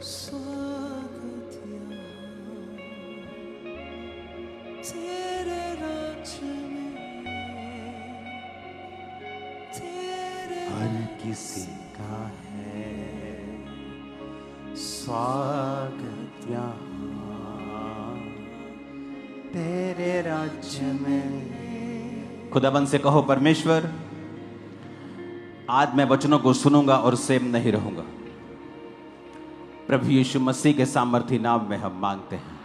स्वागत यहाँ तेरे राज्य में, तेरे हर किसी का है स्वागत यहाँ तेरे राज्य में। खुदाबंद से कहो, परमेश्वर आज मैं वचनों को सुनूंगा और सेम नहीं रहूंगा। प्रभु यीशु मसीह के सामर्थी नाम में हम मांगते हैं।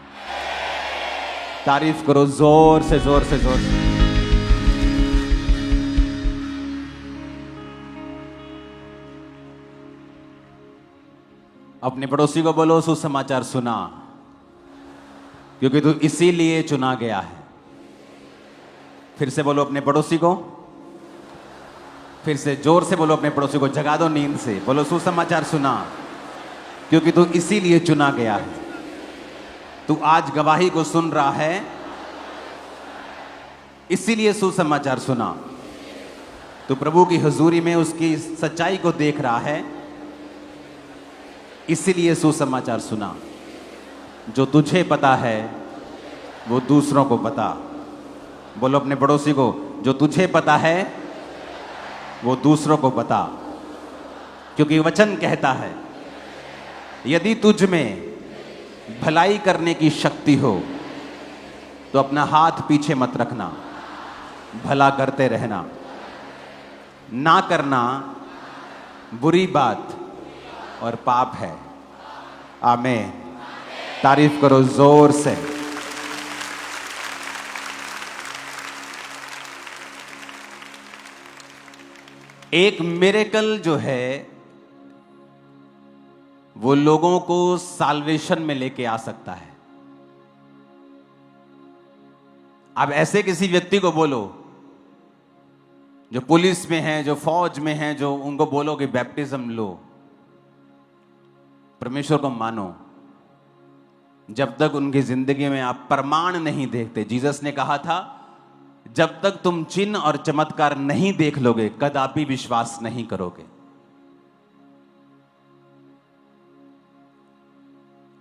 तारीफ करो जोर से जोर से जोर से। अपने पड़ोसी को बोलो, सुसमाचार सुना, क्योंकि तू इसीलिए चुना गया है। फिर से बोलो अपने पड़ोसी को, फिर से जोर से बोलो अपने पड़ोसी को, जगा दो नींद से। बोलो सुसमाचार सुना, क्योंकि तू इसीलिए चुना गया है। तू आज गवाही को सुन रहा है, इसीलिए सुसमाचार सुना। तू प्रभु की हुजूरी में उसकी सच्चाई को देख रहा है, इसीलिए सुसमाचार सुना। जो तुझे पता है वो दूसरों को बता। बोलो अपने पड़ोसी को, जो तुझे पता है वो दूसरों को बता, क्योंकि वचन कहता है यदि तुझ में भलाई करने की शक्ति हो तो अपना हाथ पीछे मत रखना, भला करते रहना। ना करना बुरी बात और पाप है। आमीन। तारीफ करो जोर से। एक मिरेकल जो है वो लोगों को साल्वेशन में लेके आ सकता है। अब ऐसे किसी व्यक्ति को बोलो जो पुलिस में है, जो फौज में है, जो उनको बोलो कि बैप्टिज्म लो, परमेश्वर को मानो, जब तक उनकी जिंदगी में आप प्रमाण नहीं देखते। जीसस ने कहा था, जब तक तुम चिन्ह और चमत्कार नहीं देख लोगे कदापि विश्वास नहीं करोगे।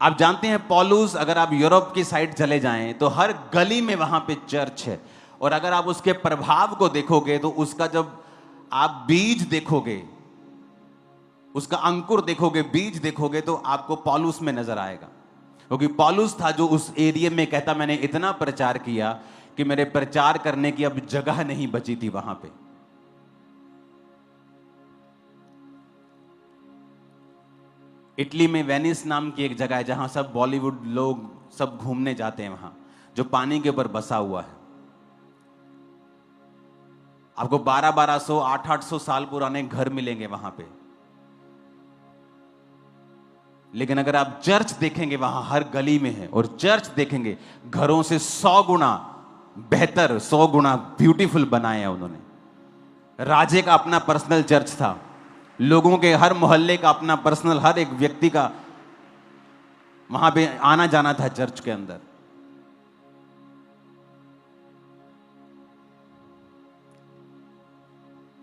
आप जानते हैं पौलुस, अगर आप यूरोप की साइड चले जाएं तो हर गली में वहां पे चर्च है। और अगर आप उसके प्रभाव को देखोगे तो उसका जब आप बीज देखोगे, उसका अंकुर देखोगे, बीज देखोगे, तो आपको पौलुस में नजर आएगा। क्योंकि पौलुस था जो उस एरिया में कहता, मैंने इतना प्रचार किया कि मेरे प्रचार करने की अब जगह नहीं बची थी वहां पे। इटली में वेनिस नाम की एक जगह है जहां सब बॉलीवुड लोग सब घूमने जाते हैं, वहां जो पानी के ऊपर बसा हुआ है। आपको 1200 800 साल पुराने घर मिलेंगे वहां पे। लेकिन अगर आप चर्च देखेंगे वहां हर गली में है, और चर्च देखेंगे घरों से 100 गुना बेहतर, 100 गुना ब्यूटीफुल बनाए हैं उन्होंने। राजे का अपना पर्सनल चर्च था, लोगों के हर मोहल्ले का अपना पर्सनल, हर एक व्यक्ति का वहां पे आना जाना था चर्च के अंदर।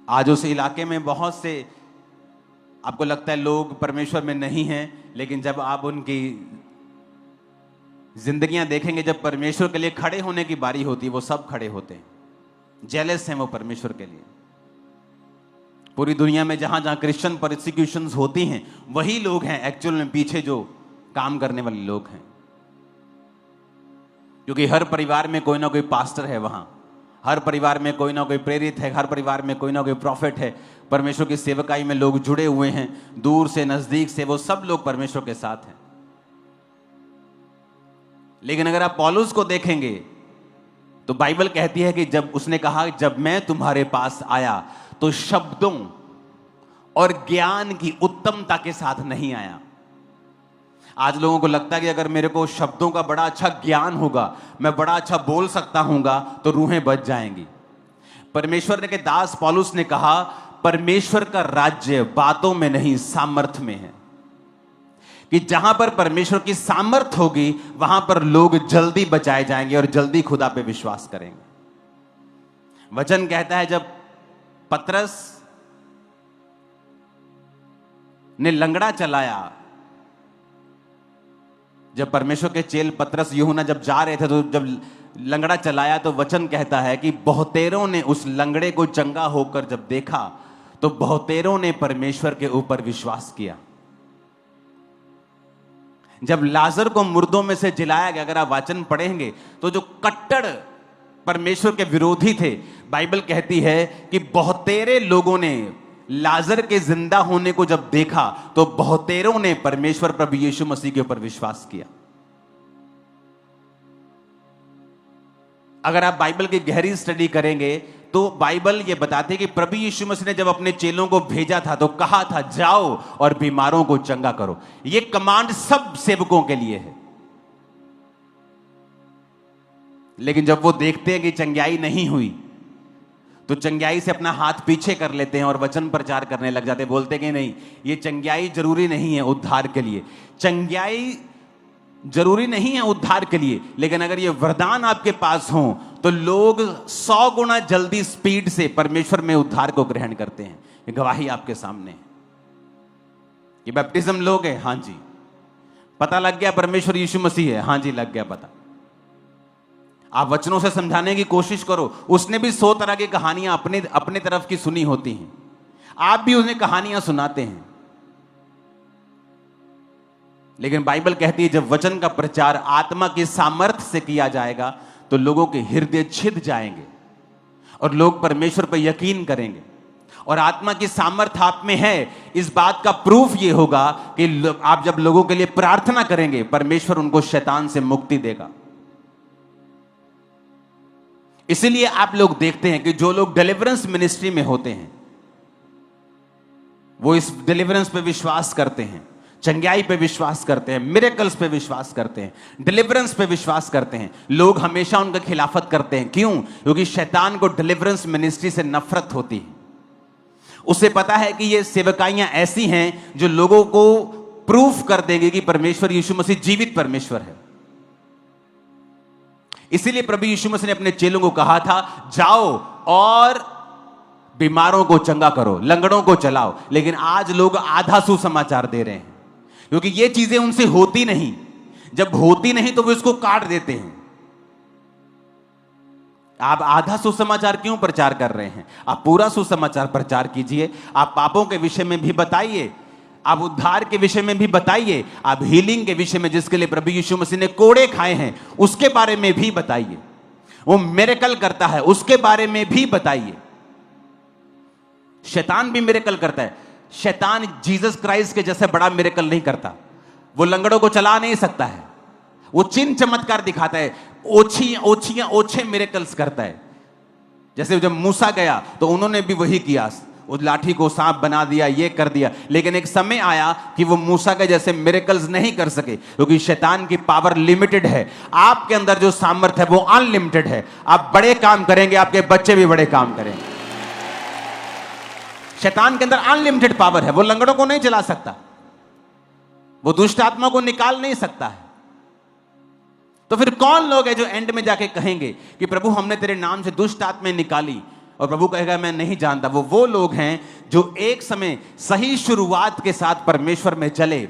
आज उस इलाके में बहुत से, आपको लगता है लोग परमेश्वर में नहीं हैं, लेकिन जब आप उनकी जिंदगियां देखेंगे, जब परमेश्वर के लिए खड़े होने की बारी होती है, वो सब खड़े होते हैं। जेलस हैं वो परमेश्वर के लिए। पूरी दुनिया में जहां जहां क्रिश्चियन परसिक्यूशंस होती हैं, वही लोग हैं एक्चुअल में पीछे जो काम करने वाले लोग हैं। क्योंकि हर परिवार में कोई ना कोई पास्टर है वहां, हर परिवार में कोई ना कोई प्रेरित है, हर परिवार में कोई ना कोई प्रॉफिट है। परमेश्वर की सेवकाई में लोग जुड़े हुए हैं, दूर से नजदीक से, वो सब लोग परमेश्वर के साथ हैं। लेकिन अगर आप पौलुस को देखेंगे तो बाइबल कहती है कि जब उसने कहा, जब मैं तुम्हारे पास आया तो शब्दों और ज्ञान की उत्तमता के साथ नहीं आया। आज लोगों को लगता है कि अगर मेरे को शब्दों का बड़ा अच्छा ज्ञान होगा, मैं बड़ा अच्छा बोल सकता हूंगा, तो रूहें बच जाएंगी। परमेश्वर ने के दास पौलुस ने कहा, परमेश्वर का राज्य बातों में नहीं सामर्थ्य में है। कि जहां पर परमेश्वर की सामर्थ होगी वहां पर लोग जल्दी बचाए जाएंगे और जल्दी खुदा पे विश्वास करेंगे। वचन कहता है जब पतरस ने लंगड़ा चलाया जब परमेश्वर के चेल पतरस यूहन्ना जब जा रहे थे, तो जब लंगड़ा चलाया तो वचन कहता है कि बहुतेरों ने उस लंगड़े को चंगा होकर जब देखा तो बहुतेरों ने परमेश्वर के ऊपर विश्वास किया। जब लाजर को मुर्दों में से जिलाया गया, अगर आप वचन पढ़ेंगे तो जो कट्टर परमेश्वर के विरोधी थे, बाइबल कहती है कि बहुतेरे लोगों ने लाजर के जिंदा होने को जब देखा तो बहुतेरों ने परमेश्वर प्रभु यीशु मसीह के ऊपर विश्वास किया। अगर आप बाइबल की गहरी स्टडी करेंगे तो बाइबल यह बताती है कि प्रभु यीशु मसीह ने जब अपने चेलों को भेजा था तो कहा था जाओ और बीमारों को चंगा करो। यह कमांड सब सेवकों के लिए है। लेकिन जब वो देखते हैं कि चंगाई नहीं हुई तो चंगाई से अपना हाथ पीछे कर लेते हैं और वचन प्रचार करने लग जाते हैं। बोलते कि नहीं, ये चंगाई जरूरी नहीं है उद्धार के लिए, चंगाई जरूरी नहीं है उद्धार के लिए, लेकिन अगर ये वरदान आपके पास हो तो लोग 100 गुना जल्दी स्पीड से परमेश्वर में उद्धार को ग्रहण करते हैं। ये गवाही आपके सामने है। ये बैप्टिज्म लोगे? हां जी। पता लग गया परमेश्वर यीशु मसीह है? हां जी, लग गया पता। आप वचनों से समझाने की कोशिश करो। उसने भी 100 तरह की कहानियां अपने तरफ की सुनी होती हैं, आप भी उन्हें कहानियां सुनाते हैं। लेकिन बाइबल कहती है जब वचन का प्रचार आत्मा की सामर्थ्य से किया जाएगा तो लोगों के हृदय छिद जाएंगे और लोग परमेश्वर पर यकीन करेंगे। और आत्मा की सामर्थ्य आप में है, इस बात का प्रूफ यह होगा कि आप जब लोगों के लिए प्रार्थना करेंगे परमेश्वर उनको शैतान से मुक्ति देगा। इसीलिए आप लोग देखते हैं कि जो लोग डिलीवरेंस मिनिस्ट्री में होते हैं वो इस डिलीवरेंस पे विश्वास करते हैं, चंगाई पे विश्वास करते हैं, मिरेकल्स पे विश्वास करते हैं, डिलीवरेंस पे विश्वास करते हैं। लोग हमेशा उनका खिलाफत करते हैं। क्यों? क्योंकि शैतान को डिलीवरेंस मिनिस्ट्री से नफरत होती है। उसे पता है कि ये सेवकाइयां ऐसी हैं जो लोगों को प्रूफ कर देंगे कि परमेश्वर यीशु मसीह जीवित परमेश्वर है। इसीलिए प्रभु यीशु मसीह ने अपने चेलों को कहा था जाओ और बीमारों को चंगा करो, लंगड़ों को चलाओ। लेकिन आज लोग आधा सुसमाचार दे रहे हैं क्योंकि ये चीजें उनसे होती नहीं। जब होती नहीं तो वो इसको काट देते हैं। आप आधा सुसमाचार क्यों प्रचार कर रहे हैं? आप पूरा सुसमाचार प्रचार कीजिए। आप पापों के विषय में भी बताइए, आप उद्धार के विषय में भी बताइए, आप हीलिंग के विषय में जिसके लिए प्रभु यीशु मसीह ने कोड़े खाए हैं उसके बारे में भी बताइए। वो मिरेकल करता है उसके बारे में भी बताइए। शैतान भी मिरेकल करता है। शैतान जीसस क्राइस्ट के जैसे बड़ा मिरेकल नहीं करता। वो लंगड़ों को चला नहीं सकता है, वो चिन्ह चमत्कार दिखाता है, ओछे मिरेकल्स करता है। जैसे जब मूसा गया तो उन्होंने भी वही किया, उस लाठी को सांप बना दिया, ये कर दिया। लेकिन एक समय आया कि वो मूसा के जैसे मिरेकल्स नहीं कर सके क्योंकि शैतान की पावर लिमिटेड है। आपके अंदर जो सामर्थ्य है वो अनलिमिटेड है। आप बड़े काम करेंगे, आपके बच्चे भी बड़े काम करेंगे। शैतान के अंदर अनलिमिटेड पावर है। वो लंगड़ों को नहीं चला सकता, वो दुष्ट आत्मा को निकाल नहीं सकता है। तो फिर कौन लोग हैं जो एंड में जाके कहेंगे कि प्रभु हमने तेरे नाम से दुष्ट आत्माएं निकाली और प्रभु कहेगा मैं नहीं जानता? वो लोग हैं जो एक समय सही शुरुआत के साथ परमेश्वर में चले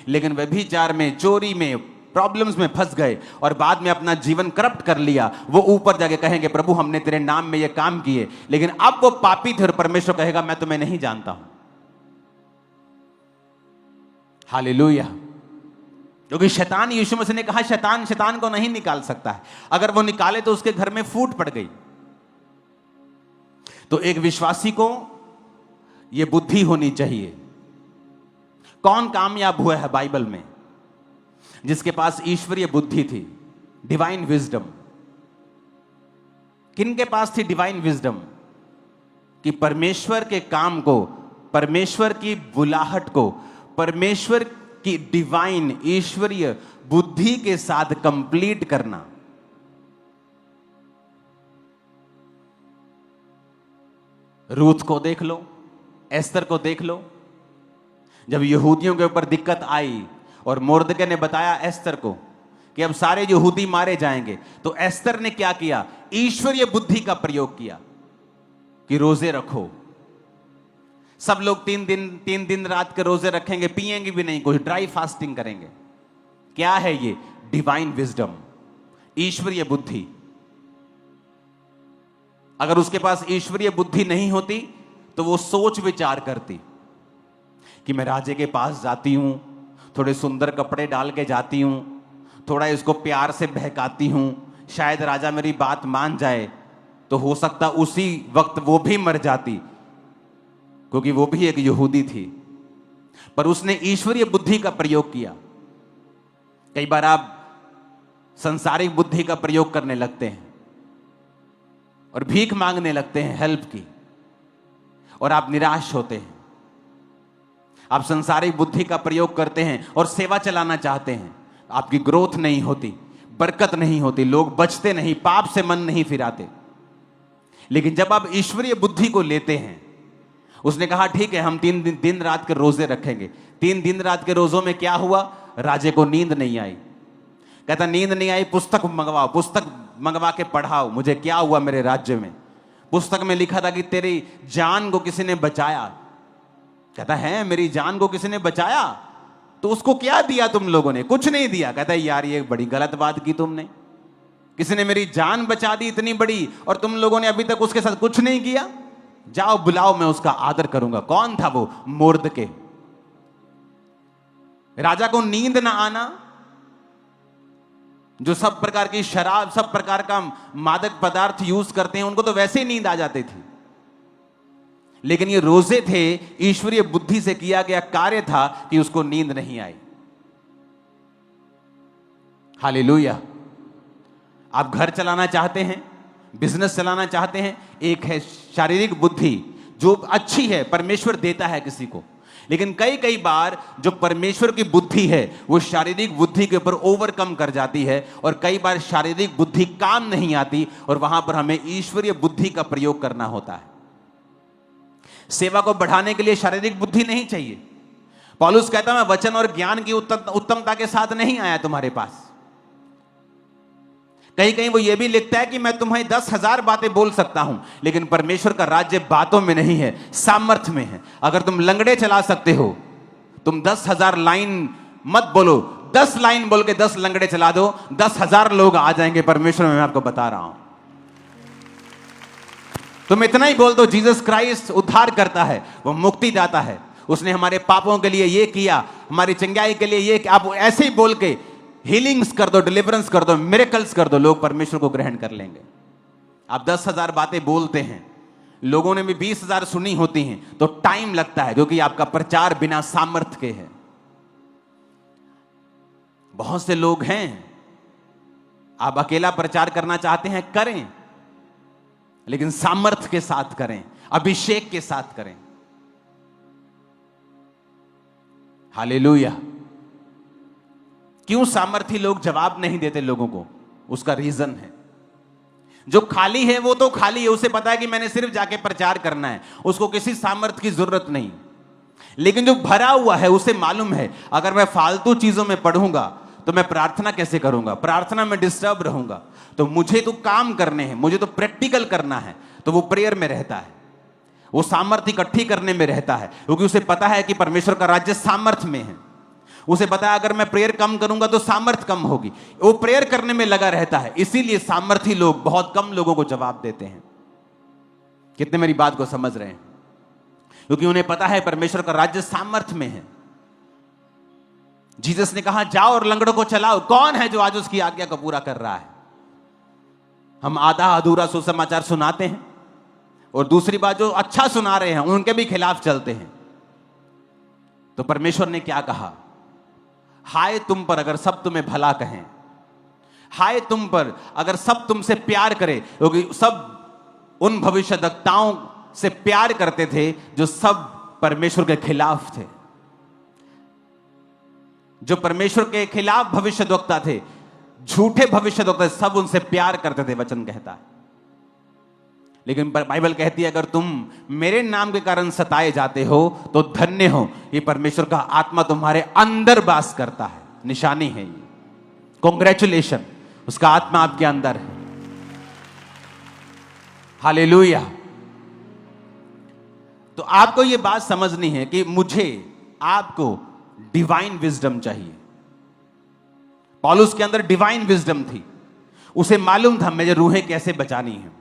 लेकिन व्यभिचार में, चोरी में, प्रॉब्लम्स में फंस गए और बाद में अपना जीवन करप्ट कर लिया। वो ऊपर जाके कहेंगे प्रभु हमने तेरे नाम में ये काम किए, लेकिन अब वो पापी थे और परमेश्वर कहेगा मैं तुम्हें नहीं जानता हूं। हालेलुया। क्योंकि शैतान, यीशु मसीह ने कहा शैतान को नहीं निकाल सकता है। अगर वो निकाले तो उसके घर में फूट पड़ गई। तो एक विश्वासी को यह बुद्धि होनी चाहिए। कौन कामयाब हुआ है बाइबल में? जिसके पास ईश्वरीय बुद्धि थी, डिवाइन विजडम। किन के पास थी डिवाइन विजडम? कि परमेश्वर के काम को, परमेश्वर की बुलाहट को, परमेश्वर की डिवाइन ईश्वरीय बुद्धि के साथ कंप्लीट करना। रूथ को देख लो, एस्तर को देख लो। जब यहूदियों के ऊपर दिक्कत आई और मोर्दके ने बताया एस्तर को कि अब सारे यहूदी मारे जाएंगे, तो एस्तर ने क्या किया? ईश्वरीय बुद्धि का प्रयोग किया कि रोजे रखो। सब लोग तीन दिन रात के रोजे रखेंगे, पिएंगे भी नहीं, कुछ ड्राई फास्टिंग करेंगे। क्या है ये? डिवाइन विजडम, ईश्वरीय बुद्धि। अगर उसके पास ईश्वरीय बुद्धि नहीं होती तो वो सोच विचार करती कि मैं राजे के पास जाती हूं, थोड़े सुंदर कपड़े डाल के जाती हूं, थोड़ा इसको प्यार से बहकाती हूं, शायद राजा मेरी बात मान जाए। तो हो सकता उसी वक्त वो भी मर जाती, क्योंकि वो भी एक यहूदी थी। पर उसने ईश्वरीय बुद्धि का प्रयोग किया। कई बार आप संसारिक बुद्धि का प्रयोग करने लगते हैं और भीख मांगने लगते हैं हेल्प की, और आप निराश होते हैं। आप संसारिक बुद्धि का प्रयोग करते हैं और सेवा चलाना चाहते हैं, आपकी ग्रोथ नहीं होती, बरकत नहीं होती, लोग बचते नहीं, पाप से मन नहीं फिराते। लेकिन जब आप ईश्वरीय बुद्धि को लेते हैं, उसने कहा ठीक है हम 3 दिन रात के रोजे रखेंगे। 3 दिन रात के रोजों में क्या हुआ? राजे को नींद नहीं आई। कहता नींद नहीं आई, पुस्तक मंगवाओ, पुस्तक मंगवा के पढ़ाओ, मुझे क्या हुआ मेरे राज्य में। पुस्तक में लिखा था कि तेरी जान को किसी ने बचाया। कहता है मेरी जान को किसी ने बचाया? तो उसको क्या दिया तुम लोगों ने? कुछ नहीं दिया। कहता है यार ये बड़ी गलत बात की तुमने, किसी ने मेरी जान बचा दी इतनी बड़ी, और तुम लोगों ने अभी तक उसके साथ कुछ नहीं किया। जाओ बुलाओ, मैं उसका आदर करूंगा। कौन था वो? मोर्दके। राजा को नींद ना आना, जो सब प्रकार की शराब, सब प्रकार का मादक पदार्थ यूज करते हैं, उनको तो वैसे ही नींद आ जाती थी। लेकिन ये रोजे थे, ईश्वरीय बुद्धि से किया गया कार्य था कि उसको नींद नहीं आई। हालेलुया। आप घर चलाना चाहते हैं, बिजनेस चलाना चाहते हैं, एक है शारीरिक बुद्धि जो अच्छी है, परमेश्वर देता है किसी को। लेकिन कई बार जो परमेश्वर की बुद्धि है वो शारीरिक बुद्धि के ऊपर ओवरकम कर जाती है, और कई बार शारीरिक बुद्धि काम नहीं आती, और वहां पर हमें ईश्वरीय बुद्धि का प्रयोग करना होता है। सेवा को बढ़ाने के लिए शारीरिक बुद्धि नहीं चाहिए। पौलुस कहता मैं वचन और ज्ञान की उत्तमता के साथ नहीं आया तुम्हारे पास। कहीं वो ये भी लिखता है कि मैं तुम्हें 10,000 बातें बोल सकता हूं, लेकिन परमेश्वर का राज्य बातों में नहीं है, सामर्थ्य में है। अगर तुम लंगड़े चला सकते हो, तुम 10,000 लाइन मत बोलो, 10 लाइन बोल के 10 लंगड़े चला दो, 10,000 लोग आ जाएंगे परमेश्वर में, मैं आपको बता रहा हूं। तुम इतना ही बोल दो, जीसस क्राइस्ट उद्धार करता है, वो मुक्ति दाता है, उसने हमारे पापों के लिए ये किया, हमारी चंगाई के लिए ये। आप ऐसे ही बोल के हीलिंग्स कर दो, डिलीवरेंस कर दो, मिरेकल्स कर दो, लोग परमेश्वर को ग्रहण कर लेंगे। आप 10,000 बातें बोलते हैं, लोगों ने भी 20,000 सुनी होती हैं, तो टाइम लगता है, क्योंकि आपका प्रचार बिना सामर्थ्य के है। बहुत से लोग हैं, आप अकेला प्रचार करना चाहते हैं, करें, लेकिन सामर्थ्य के साथ करें, अभिषेक के साथ करें। हालेलुया। क्यों सामर्थी लोग जवाब नहीं देते लोगों को? उसका रीजन है, जो खाली है वो तो खाली है, उसे पता है कि मैंने सिर्फ जाके प्रचार करना है, उसको किसी सामर्थ्य की जरूरत नहीं। लेकिन जो भरा हुआ है उसे मालूम है, अगर मैं फालतू चीजों में पढ़ूंगा तो मैं प्रार्थना कैसे करूंगा, प्रार्थना में डिस्टर्ब रहूंगा। तो मुझे तो काम करने हैं, मुझे तो प्रैक्टिकल करना है, तो वो प्रेयर में रहता है, वो सामर्थ्य इकट्ठी करने में रहता है, क्योंकि उसे पता है कि परमेश्वर का राज्य सामर्थ्य में है। उसे पता है अगर मैं प्रेयर कम करूंगा तो सामर्थ्य कम होगी, वो प्रेयर करने में लगा रहता है। इसीलिए सामर्थी लोग बहुत कम लोगों को जवाब देते हैं। कितने मेरी बात को समझ रहे हैं? क्योंकि उन्हें पता है परमेश्वर का राज्य सामर्थ्य में है। जीसस ने कहा जाओ और लंगड़ों को चलाओ। कौन है जो आज उसकी आज्ञा को पूरा कर रहा है? हम आधा अधूरा सुसमाचार सुनाते हैं, और दूसरी बात जो अच्छा सुना रहे हैं उनके भी खिलाफ चलते हैं। तो परमेश्वर ने क्या कहा? हाय तुम पर अगर सब तुम्हें भला कहें, हाय तुम पर अगर सब तुमसे प्यार करें, क्योंकि सब उन भविष्यद्वक्ताओं से प्यार करते थे जो सब परमेश्वर के खिलाफ थे, जो परमेश्वर के खिलाफ भविष्यद्वक्ता थे, झूठे भविष्यद्वक्ता, सब उनसे प्यार करते थे, वचन कहता है। लेकिन बाइबल कहती है अगर तुम मेरे नाम के कारण सताए जाते हो तो धन्य हो, ये परमेश्वर का आत्मा तुम्हारे अंदर वास करता है। निशानी है ये, कॉन्ग्रेचुलेशन, उसका आत्मा आपके अंदर है। हालेलुया। तो आपको ये बात समझनी है कि मुझे, आपको डिवाइन विजडम चाहिए। पौलुस के अंदर डिवाइन विजडम थी। उसे मालूम था मुझे रूहें कैसे बचानी है,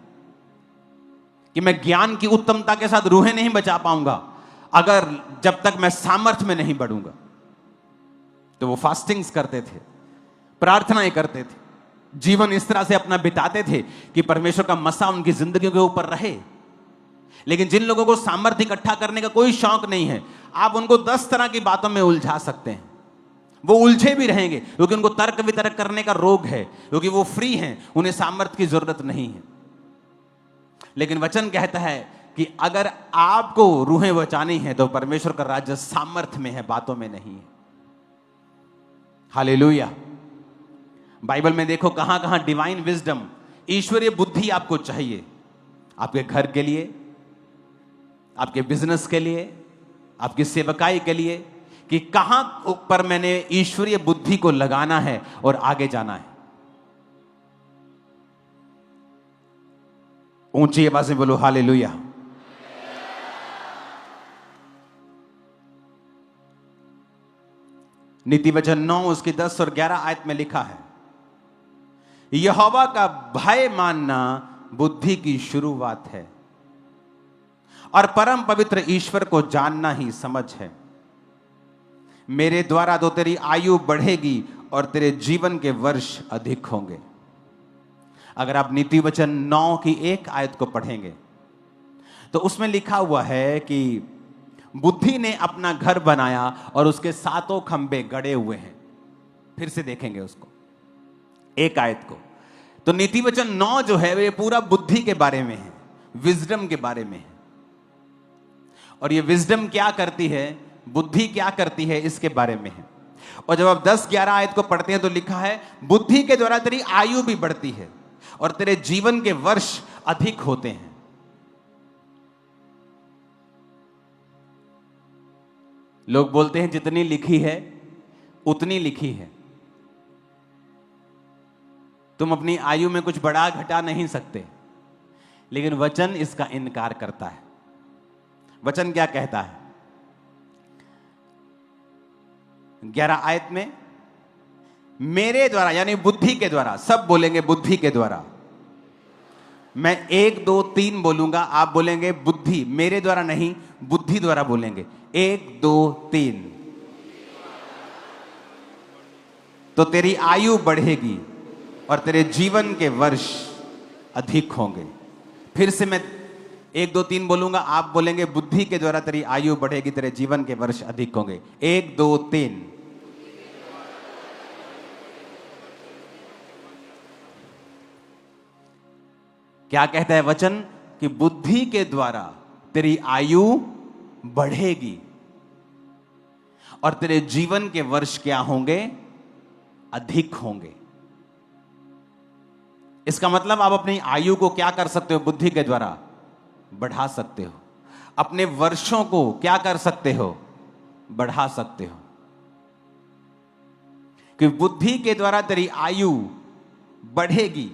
कि मैं ज्ञान की उत्तमता के साथ रूहें नहीं बचा पाऊंगा अगर जब तक मैं सामर्थ्य में नहीं बढ़ूंगा। तो वो फास्टिंग्स करते थे, प्रार्थनाएं करते थे, जीवन इस तरह से अपना बिताते थे कि परमेश्वर का मसा उनकी जिंदगी के ऊपर रहे। लेकिन जिन लोगों को सामर्थ्य इकट्ठा करने का कोई शौक नहीं है, आप उनको 10 तरह की बातों में उलझा सकते हैं, वो उलझे भी रहेंगे, क्योंकि उनको तर्क वितर्क करने का रोग है, क्योंकि वो फ्री हैं, उन्हें सामर्थ्य की जरूरत नहीं है। लेकिन वचन कहता है कि अगर आपको रूहें बचानी है तो परमेश्वर का राज्य सामर्थ्य में है, बातों में नहीं है। हालेलुया। बाइबल में देखो कहां कहां डिवाइन विजडम, ईश्वरीय बुद्धि आपको चाहिए, आपके घर के लिए, आपके बिजनेस के लिए, आपकी सेवकाई के लिए, कि कहां पर मैंने ईश्वरीय बुद्धि को लगाना है और आगे जाना है। ऊंची आवाज में बोलो हालेलुया। नीति वचन 9 उसकी 10 और 11 आयत में लिखा है, यहोवा का भय मानना बुद्धि की शुरुआत है और परम पवित्र ईश्वर को जानना ही समझ है। मेरे द्वारा तो तेरी आयु बढ़ेगी और तेरे जीवन के वर्ष अधिक होंगे। अगर आप नीति वचन 9 की एक आयत को पढ़ेंगे तो उसमें लिखा हुआ है कि बुद्धि ने अपना घर बनाया और उसके 7 खंबे गड़े हुए हैं। फिर से देखेंगे उसको, एक आयत को। तो नीति वचन 9 जो है ये पूरा बुद्धि के बारे में है, विजडम के बारे में है। और ये विजडम क्या करती है, बुद्धि क्या करती है, इसके बारे में है। और जब आप 10-11 आयत को पढ़ते हैं तो लिखा है बुद्धि के द्वारा तेरी आयु भी बढ़ती है और तेरे जीवन के वर्ष अधिक होते हैं। लोग बोलते हैं जितनी लिखी है उतनी लिखी है। तुम अपनी आयु में कुछ बढ़ा घटा नहीं सकते, लेकिन वचन इसका इनकार करता है। वचन क्या कहता है 11 आयत में, मेरे द्वारा यानी बुद्धि के द्वारा, सब बोलेंगे बुद्धि के द्वारा। मैं 1 2 3 बोलूंगा, आप बोलेंगे बुद्धि, मेरे द्वारा नहीं बुद्धि द्वारा बोलेंगे। 1 2 3। तो तेरी आयु बढ़ेगी और तेरे जीवन के वर्ष अधिक होंगे। फिर से मैं 1 2 3 बोलूंगा, आप बोलेंगे बुद्धि के द्वारा तेरी आयु बढ़ेगी, तेरे जीवन के वर्ष अधिक होंगे। 1 2 3। क्या कहता है वचन कि बुद्धि के द्वारा तेरी आयु बढ़ेगी और तेरे जीवन के वर्ष क्या होंगे, अधिक होंगे। इसका मतलब आप अपनी आयु को क्या कर सकते हो, बुद्धि के द्वारा बढ़ा सकते हो। अपने वर्षों को क्या कर सकते हो, बढ़ा सकते हो। कि बुद्धि के द्वारा तेरी आयु बढ़ेगी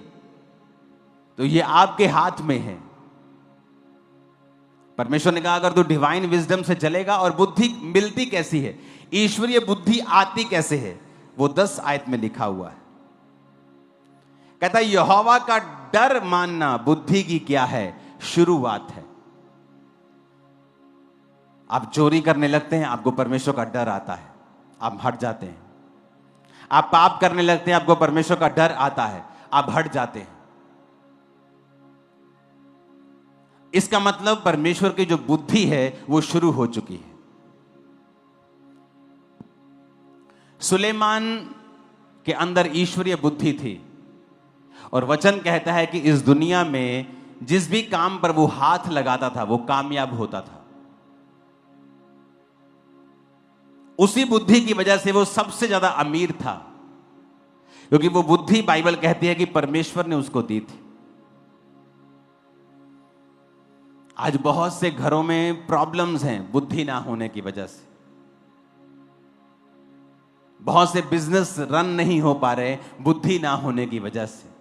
तो ये आपके हाथ में है। परमेश्वर ने कहा अगर तू डिवाइन विजडम से चलेगा, और बुद्धि मिलती कैसी है, ईश्वरीय बुद्धि आती कैसे है, वो 10 आयत में लिखा हुआ है। कहता है यहोवा का डर मानना बुद्धि की क्या है, शुरुआत है। आप चोरी करने लगते हैं, आपको परमेश्वर का डर आता है, आप हट जाते हैं। आप पाप करने लगते हैं, आपको परमेश्वर का डर आता है, आप हट जाते हैं। इसका मतलब परमेश्वर की जो बुद्धि है वो शुरू हो चुकी है। सुलेमान के अंदर ईश्वरीय बुद्धि थी, और वचन कहता है कि इस दुनिया में जिस भी काम पर वो हाथ लगाता था वो कामयाब होता था। उसी बुद्धि की वजह से वो सबसे ज्यादा अमीर था, क्योंकि वो बुद्धि बाइबल कहती है कि परमेश्वर ने उसको दी थी। आज बहुत से घरों में प्रॉब्लम्स हैं बुद्धि ना होने की वजह से। बहुत से बिजनेस रन नहीं हो पा रहे बुद्धि ना होने की वजह से।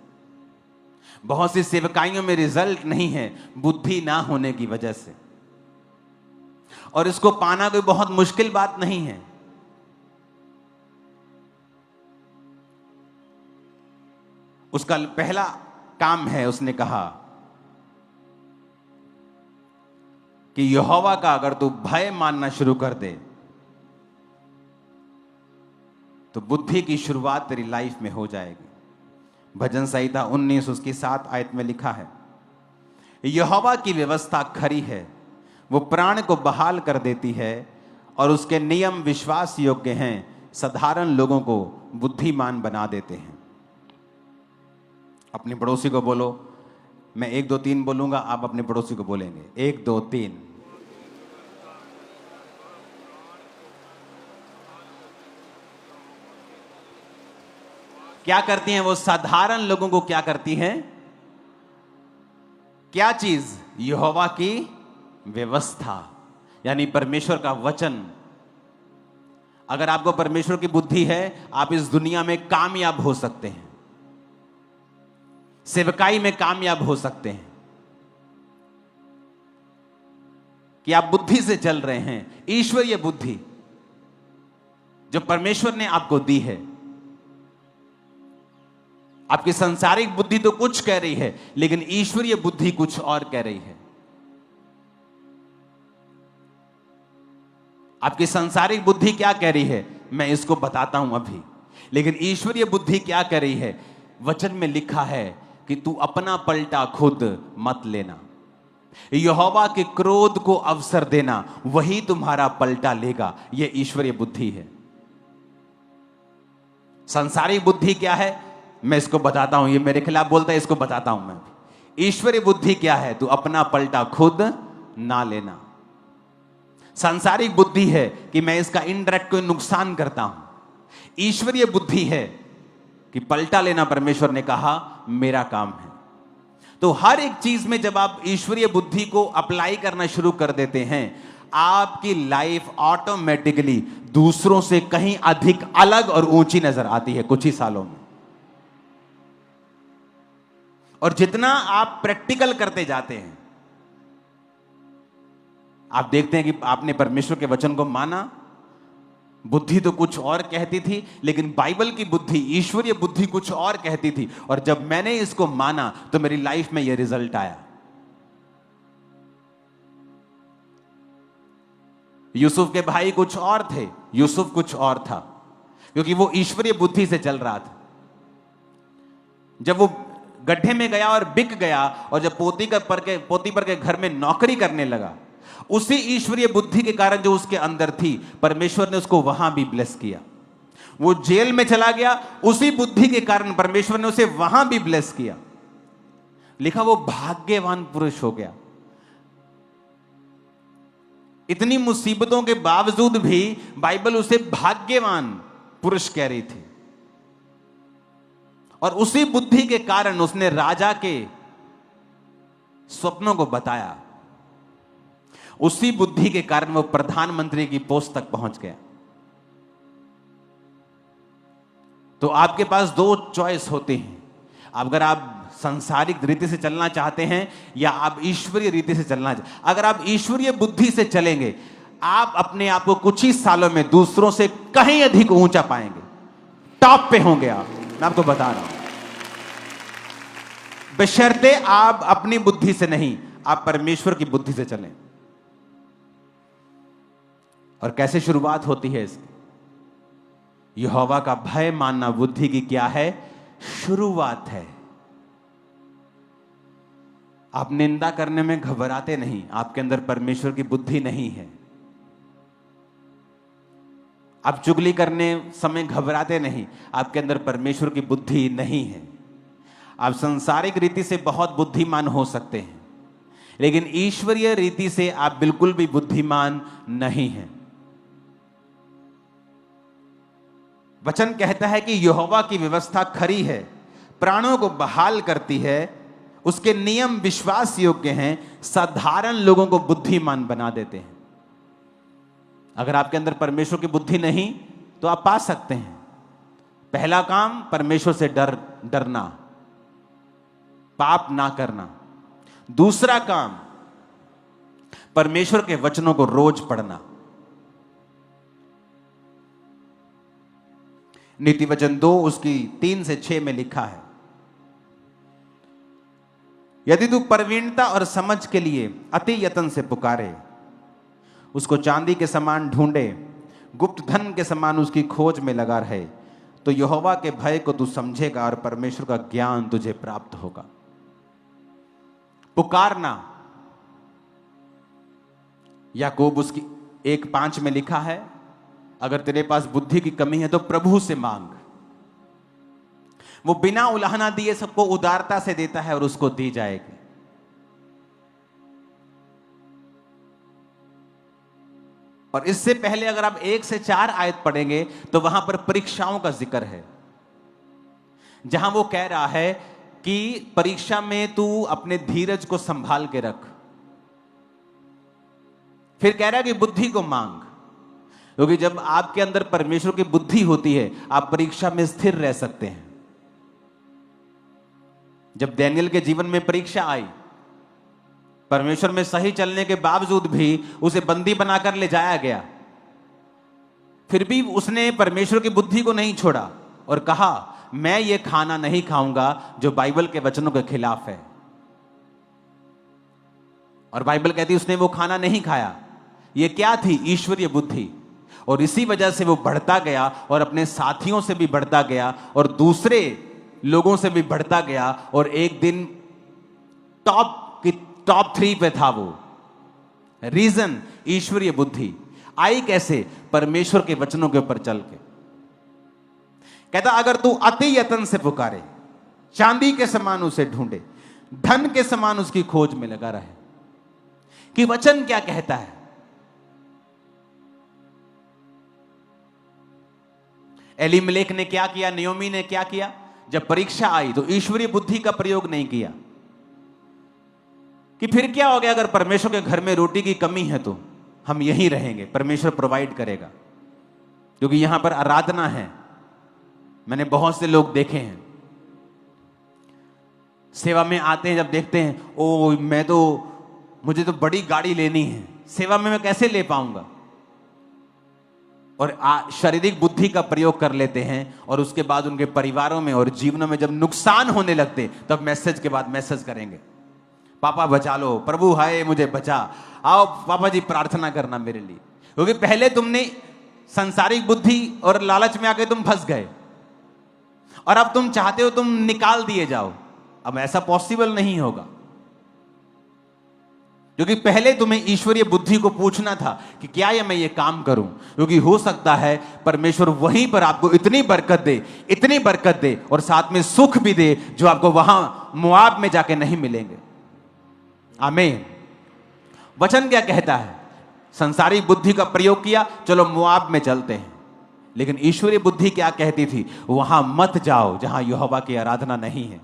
बहुत सी सेवकाइयों में रिजल्ट नहीं है बुद्धि ना होने की वजह से। और इसको पाना कोई बहुत मुश्किल बात नहीं है। उसका पहला काम है, उसने कहा कि यहोवा का अगर तू भय मानना शुरू कर दे तो बुद्धि की शुरुआत तेरी लाइफ में हो जाएगी। भजन संहिता 19 उसकी 7 आयत में लिखा है, यहोवा की व्यवस्था खरी है, वो प्राण को बहाल कर देती है और उसके नियम विश्वास योग्य हैं, साधारण लोगों को बुद्धिमान बना देते हैं। अपने पड़ोसी को बोलो, मैं 1 2 3 बोलूंगा, आप अपने पड़ोसी को बोलेंगे 1 2 3। क्या करती हैं वो? साधारण लोगों को क्या करती हैं? क्या चीज? यहोवा की व्यवस्था, यानी परमेश्वर का वचन। अगर आपको परमेश्वर की बुद्धि है, आप इस दुनिया में कामयाब हो सकते हैं, सेवकाई में कामयाब हो सकते हैं, कि आप बुद्धि से चल रहे हैं। ईश्वरीय बुद्धि जो परमेश्वर ने आपको दी है। आपकी सांसारिक बुद्धि तो कुछ कह रही है, लेकिन ईश्वरीय बुद्धि कुछ और कह रही है। आपकी सांसारिक बुद्धि क्या कह रही है, मैं इसको बताता हूं अभी। लेकिन ईश्वरीय बुद्धि क्या कह रही है? वचन में लिखा है कि तू अपना पलटा खुद मत लेना, यहोवा के क्रोध को अवसर देना, वही तुम्हारा पलटा लेगा। यह ईश्वरीय बुद्धि है। सांसारिक बुद्धि क्या है? मैं इसको बताता हूं, ये मेरे खिलाफ बोलता है, इसको बताता हूं मैं। ईश्वरीय बुद्धि क्या है? तू अपना पलटा खुद ना लेना। सांसारिक बुद्धि है कि मैं इसका इनडायरेक्ट कोई नुकसान करता हूं। ईश्वरीय बुद्धि है कि पलटा लेना परमेश्वर ने कहा मेरा काम है। तो हर एक चीज में जब आप ईश्वरीय बुद्धि को अप्लाई करना शुरू कर देते हैं, आपकी लाइफ ऑटोमेटिकली दूसरों से कहीं अधिक अलग और ऊंची नजर आती है कुछ ही सालों में। और जितना आप प्रैक्टिकल करते जाते हैं, आप देखते हैं कि आपने परमेश्वर के वचन को माना। बुद्धि तो कुछ और कहती थी, लेकिन बाइबल की बुद्धि, ईश्वरीय बुद्धि कुछ और कहती थी। और जब मैंने इसको माना तो मेरी लाइफ में यह रिजल्ट आया। यूसुफ के भाई कुछ और थे, यूसुफ कुछ और था, क्योंकि वो ईश्वरीय बुद्धि से चल रहा था। जब वो गड्ढे में गया और बिक गया, और जब पोतीपर के घर में नौकरी करने लगा, उसी ईश्वरीय बुद्धि के कारण जो उसके अंदर थी, परमेश्वर ने उसको वहां भी ब्लेस किया। वो जेल में चला गया, उसी बुद्धि के कारण परमेश्वर ने उसे वहां भी ब्लेस किया। लिखा वो भाग्यवान पुरुष हो गया। इतनी मुसीबतों के बावजूद भी बाइबल उसे भाग्यवान पुरुष कह रही थी। और उसी बुद्धि के कारण उसने राजा के स्वप्नों को बताया। उसी बुद्धि के कारण वो प्रधानमंत्री की पोस्ट तक पहुंच गया। तो आपके पास 2 चॉइस होती हैं। अगर आप सांसारिक रीति से चलना चाहते हैं या आप ईश्वरीय रीति से चलना चाहते हैं। अगर आप ईश्वरीय बुद्धि से चलेंगे, आप अपने आप को कुछ ही सालों में दूसरों से कहीं अधिक ऊंचा पाएंगे, टॉप पे होंगे आप। मैं आपको बता रहा हूं, बशर्ते आप अपनी बुद्धि से नहीं, आप परमेश्वर की बुद्धि से चलें। और कैसे शुरुआत होती है इसकी? यहोवा का भय मानना बुद्धि की क्या है? शुरुआत है। आप निंदा करने में घबराते नहीं, आपके अंदर परमेश्वर की बुद्धि नहीं है। आप चुगली करने समय घबराते नहीं, आपके अंदर परमेश्वर की बुद्धि नहीं है। आप सांसारिक रीति से बहुत बुद्धिमान हो सकते हैं, लेकिन ईश्वरीय रीति से आप बिल्कुल भी बुद्धिमान नहीं हैं। वचन कहता है कि यहोवा की व्यवस्था खरी है, प्राणों को बहाल करती है, उसके नियम विश्वास योग्य हैं, साधारण लोगों को बुद्धिमान बना देते हैं। अगर आपके अंदर परमेश्वर की बुद्धि नहीं तो आप पा सकते हैं। पहला काम, परमेश्वर से डरना, पाप ना करना। दूसरा काम, परमेश्वर के वचनों को रोज पढ़ना। नीति वचन 2 उसकी 3 से 6 में लिखा है, यदि तू प्रवीणता और समझ के लिए अति यत्न से पुकारे, उसको चांदी के समान ढूंढे, गुप्त धन के समान उसकी खोज में लगा रहे, तो यहोवा के भय को तू समझेगा और परमेश्वर का ज्ञान तुझे प्राप्त होगा। पुकारना, याकूब उसकी 1:5 में लिखा है, अगर तेरे पास बुद्धि की कमी है तो प्रभु से मांग। वो बिना उलाहना दिए सबको उदारता से देता है और उसको दी जाएगी। और इससे पहले अगर आप 1 से 4 आयत पढ़ेंगे तो वहां पर परीक्षाओं का जिक्र है, जहां वो कह रहा है कि परीक्षा में तू अपने धीरज को संभाल के रख। फिर कह रहा है कि बुद्धि को मांग, क्योंकि जब आपके अंदर परमेश्वर की बुद्धि होती है आप परीक्षा में स्थिर रह सकते हैं। जब दानियेल के जीवन में परीक्षा आई, परमेश्वर में सही चलने के बावजूद भी उसे बंदी बनाकर ले जाया गया, फिर भी उसने परमेश्वर की बुद्धि को नहीं छोड़ा और कहा मैं ये खाना नहीं खाऊंगा जो बाइबल के वचनों के खिलाफ है। और बाइबल कहती है उसने वो खाना नहीं खाया। ये क्या थी? ईश्वरीय बुद्धि। और इसी वजह से वो बढ़ता गया और अपने साथियों से भी बढ़ता गया और दूसरे लोगों से भी बढ़ता गया और एक दिन टॉप 3 पे था वो। रीजन ईश्वरीय बुद्धि आई कैसे? परमेश्वर के वचनों के ऊपर चल के। कहता अगर तू अति यत्न से पुकारे, चांदी के समान उसे ढूंढे, धन के समान उसकी खोज में लगा रहे। कि वचन क्या कहता है? एलीमलेक ने क्या किया, नियोमी ने क्या किया? जब परीक्षा आई तो ईश्वरीय बुद्धि का प्रयोग नहीं किया कि फिर क्या हो गया, अगर परमेश्वर के घर में रोटी की कमी है तो हम यहीं रहेंगे, परमेश्वर प्रोवाइड करेगा, क्योंकि यहां पर आराधना है। मैंने बहुत से लोग देखे हैं सेवा में आते हैं, जब देखते हैं ओ मुझे तो बड़ी गाड़ी लेनी है, सेवा में मैं कैसे ले पाऊंगा, और शारीरिक बुद्धि का प्रयोग कर लेते हैं और उसके बाद उनके परिवारों में और जीवनों में जब नुकसान होने लगते तब मैसेज के बाद मैसेज करेंगे, पापा बचा लो, प्रभु हाय मुझे बचा, आओ पापा जी प्रार्थना करना मेरे लिए। क्योंकि पहले तुमने सांसारिक बुद्धि और लालच में आके तुम फंस गए और अब तुम चाहते हो तुम निकाल दिए जाओ। अब ऐसा पॉसिबल नहीं होगा, क्योंकि पहले तुम्हें ईश्वरीय बुद्धि को पूछना था कि क्या ये मैं ये काम करूं, क्योंकि हो सकता है परमेश्वर वहीं पर आपको इतनी बरकत दे और साथ में सुख भी दे जो आपको वहां मोआब में जाके नहीं मिलेंगे। आमीन। वचन क्या कहता है? संसारिक बुद्धि का प्रयोग किया, चलो मोआब में चलते हैं, लेकिन ईश्वरीय बुद्धि क्या कहती थी? वहां मत जाओ जहां यहोवा की आराधना नहीं है,